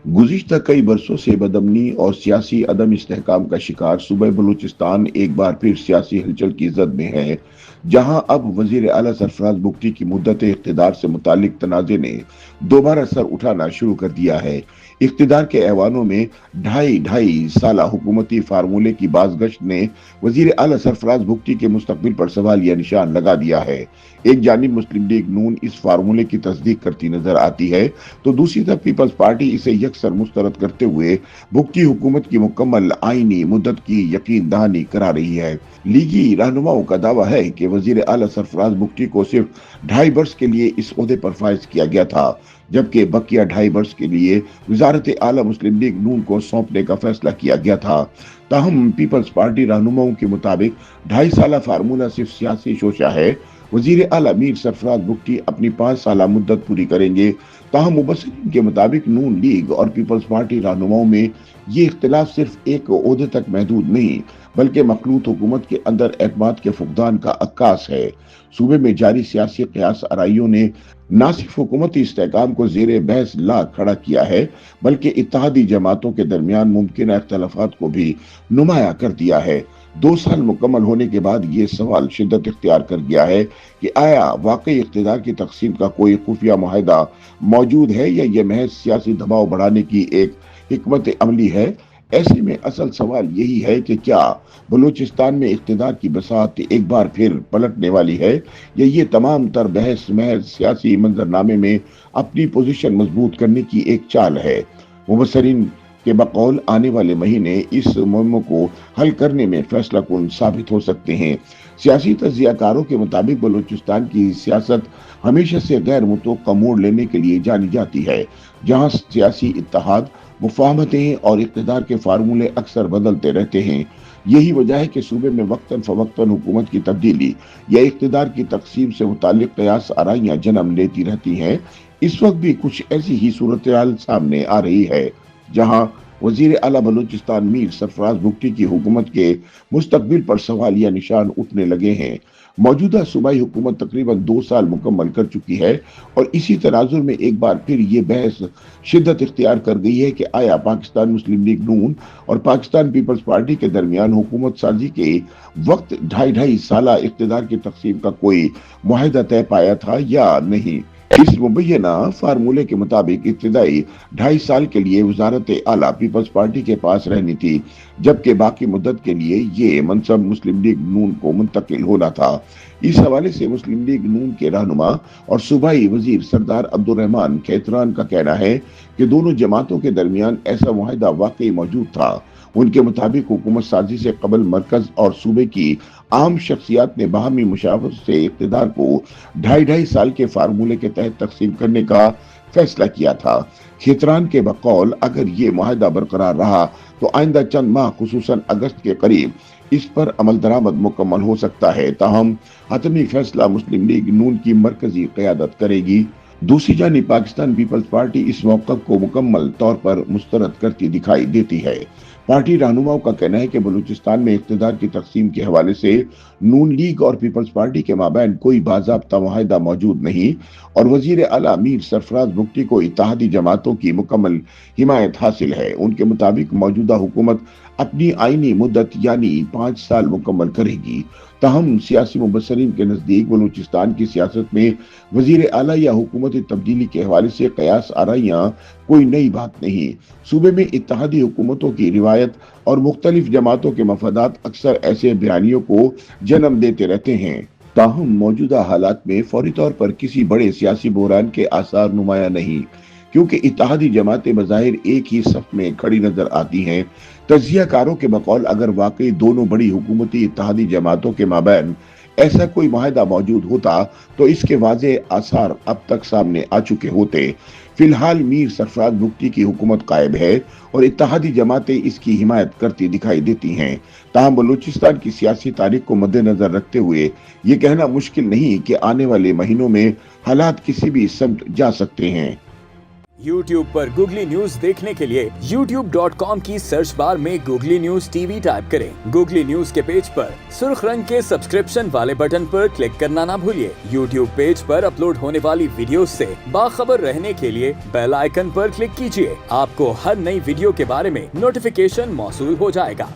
गुज़िश्ता कई बरसों से बदअमनी और सियासी अदम इस्तेहकाम का शिकार सूबा बलूचिस्तान एक बार फिर सियासी हलचल की जद में है, जहां अब वजीर आला सरफराज बुगटी की मुद्दत इख्तिदार से मुतालिक तनाज़े ने दोबारा सर उठाना शुरू कर दिया है। इख्तिदार के ऐवानों में ढाई ढाई साला हुकूमती फार्मूले की बाज़गश्त ने वजीर आला सरफराज बुगटी के मुस्तकबिल पर सवाल या निशान लगा दिया है। एक जानिब मुस्लिम लीग नून इस फार्मूले की तस्दीक करती नजर आती है, तो दूसरी तरफ पीपल्स पार्टी इसे यकसर मुस्तरद करते हुए भुगती हुकूमत की मुकम्मल आईनी मुद्दत की यकीन दहानी करा रही है। लीगी रहनुमाओं का दावा है कि वजीर आला सरफराज बुगटी को सिर्फ 2.5 वर्ष के लिए इस ओहदे पर फाइज किया गया था, जबकि बकिया 2.5 वर्ष के लिए वजारत आला मुस्लिम लीग नून को सौंपने का फैसला किया गया था। ताहम पीपल्स पार्टी रहनुमाओं के मुताबिक 2.5 साला फार्मूला सिर्फ सियासी शोशा है। वजीर आला मीर सरफराज बुगटी अपनी 5 साला मुद्दत पूरी करेंगे। ताहम मुबस्सिरीन के मुताबिक नून लीग और पीपल्स पार्टी रहनुमाओं में ये इख्तिलाफ सिर्फ एक ओहदे तक महदूद नहीं, बल्कि मखलूत हुकूमत के अंदर एतमाद के फुकदान का अक्कास है। सूबे में जारी सियासी क़यास आराइयों ने न सिर्फ हुकूमती इस्तेहकाम को ज़ेरे बहस ला खड़ा किया है, बल्कि इत्तेहादी जमातों के दरमियान मुमकिन इख्तलाफात को भी नुमाया कर दिया है। 2 साल मुकम्मल होने के बाद ये सवाल शिद्दत इख्तियार कर गया है कि आया वाकई इख्तिदार की तकसीम का कोई खुफिया मुआहदा मौजूद है या ये महज सियासी दबाव बढ़ाने की एक हिकमत अमली है। ऐसे में असल सवाल यही है कि क्या बलूचिस्तान में इख्तिदार की बसात एक बार फिर पलटने वाली है, या ये तमाम तर बहस महज सियासी मंजरनामे में अपनी पोजीशन मजबूत करने की एक चाल है। मुबस्सिरीन के बकौल आने वाले महीने इस मुहिम को हल करने में फैसला कुन साबित हो सकते हैं। सियासी तज्जियाकारों के मुताबिक बलूचिस्तान की सियासत हमेशा से गैर मुतवक्का मोड़ लेने के लिए जानी जाती है, जहां सियासी इत्तेहाद, मुफाहमतें और इक़्तिदार के फार्मूले अक्सर बदलते रहते हैं। यही वजह है कि सूबे में वक्तन फवक्तन हुकूमत की तब्दीली या इक़्तिदार की तकसीम से मुतालिक क़यास आराइयां जन्म लेती रहती हैं। इस वक्त भी कुछ ऐसी ही सूरत हाल सामने आ रही है, जहां वजीर आला बलूचिस्तान मीर सरफराज बुगटी की हुकूमत के मुस्तकबिल पर सवाल या निशान उठने लगे हैं। मौजूदा सूबाई हुकूमत तकरीबन 2 साल मुकम्मल कर चुकी है और इसी तनाजुर में एक बार फिर ये बहस शिद्दत इख्तियार कर गई है कि आया पाकिस्तान मुस्लिम लीग नून और पाकिस्तान पीपल्स पार्टी के दरमियान हुकूमत साजी के वक्त 2.5 साला इख्तिदार की तकसीम का कोई मुआहदा तय पाया था या नहीं। इस मुबैना फार्मूले के मुताबिक इब्तिदाई 2.5 साल के लिए वजारत आला पीपल्स पार्टी के पास रहनी थी, जबकि बाकी मुद्दत के लिए ये मनसब मुस्लिम लीग नून को मुंतकिल होना था। इस हवाले से मुस्लिम लीग नून के रहनुमा और सूबाई वजीर सरदार अब्दुर्रहमान खैतरान का कहना है कि दोनों जमातों के दरमियान ऐसा मुआहदा वाकई मौजूद था। उनके मुताबिक हुकूमत साजी से कबल मरकज और सूबे की आम शख्सियात ने बाहमी मुशावरत से इक़्तिदार को 2.5 साल के फार्मूले के तहत तकसीम करने का फैसला किया था। खैतरान के बकौल अगर ये मुआहदा बरकरार रहा तो आइंदा चंद माह खुसूसन अगस्त के करीब इस पर अमल दरामद मुकम्मल हो सकता है। ताहम हतमी फैसला मुस्लिम लीग नून की मरकजी क़यादत करेगी। दूसरी जानिब पाकिस्तान पीपल्स पार्टी इस मौक़िफ़ को मुकम्मल तौर पर मुस्तरद करती दिखाई देती है। पार्टी रहनुमाओं का कहना है कि बलूचिस्तान में इक़्तिदार की तकसीम के हवाले से नून लीग और पीपल्स पार्टी के माबैन कोई बाज़ाब्ता मुआहदा मौजूद नहीं और वजीर आला मीर सरफराज बुगटी को इत्तेहादी जमातों की मुकम्मल हिमायत हासिल है। उनके मुताबिक मौजूदा हुकूमत अपनी आईनी मुद्दत यानी 5 साल मुकम्मल करेगी। ताहम सियासी मुबस्सिरीन के नज़दीक बलूचिस्तान की सियासत में वजीर आला या हुकूमती तब्दीली के हवाले से क़यास आराइयां कोई नई बात नहीं। सूबे में इत्तेहादी हुकूमतों की रिवायत और मुख्तलिफ जमातों के मफादात अक्सर ऐसे बयानियों को जन्म देते रहते हैं। ताहम मौजूदा हालात में फौरी तौर पर किसी बड़े सियासी बहरान के आसार नुमाया नहीं, क्योंकि इत्तेहादी जमातें बज़ाहिर एक ही सफ में खड़ी नजर आती हैं। तज्जियाकारों के बकौल अगर वाकई दोनों बड़ी हुकूमती इत्तेहादी जमातों के माबैन ऐसा कोई मुआहदा मौजूद होता तो इसके वाज़े आसार अब तक सामने आ चुके होते। फिलहाल मीर सरफराज बुगटी की हुकूमत कायम है और इत्तेहादी जमातें इसकी हिमायत करती दिखाई देती हैं। ताहम बलूचिस्तान की सियासी तारीख को मद्देनजर रखते हुए ये कहना मुश्किल नहीं कि आने वाले महीनों में हालात किसी भी समत जा सकते हैं। YouTube पर गूगली न्यूज देखने के लिए youtube.com की सर्च बार में गूगली न्यूज टीवी टाइप करें। गूगली न्यूज के पेज पर सुर्ख रंग के सब्सक्रिप्शन वाले बटन पर क्लिक करना ना भूलिए। YouTube पेज पर अपलोड होने वाली वीडियोस से बाखबर रहने के लिए बेल आइकन पर क्लिक कीजिए। आपको हर नई वीडियो के बारे में नोटिफिकेशन मौसूल हो जाएगा।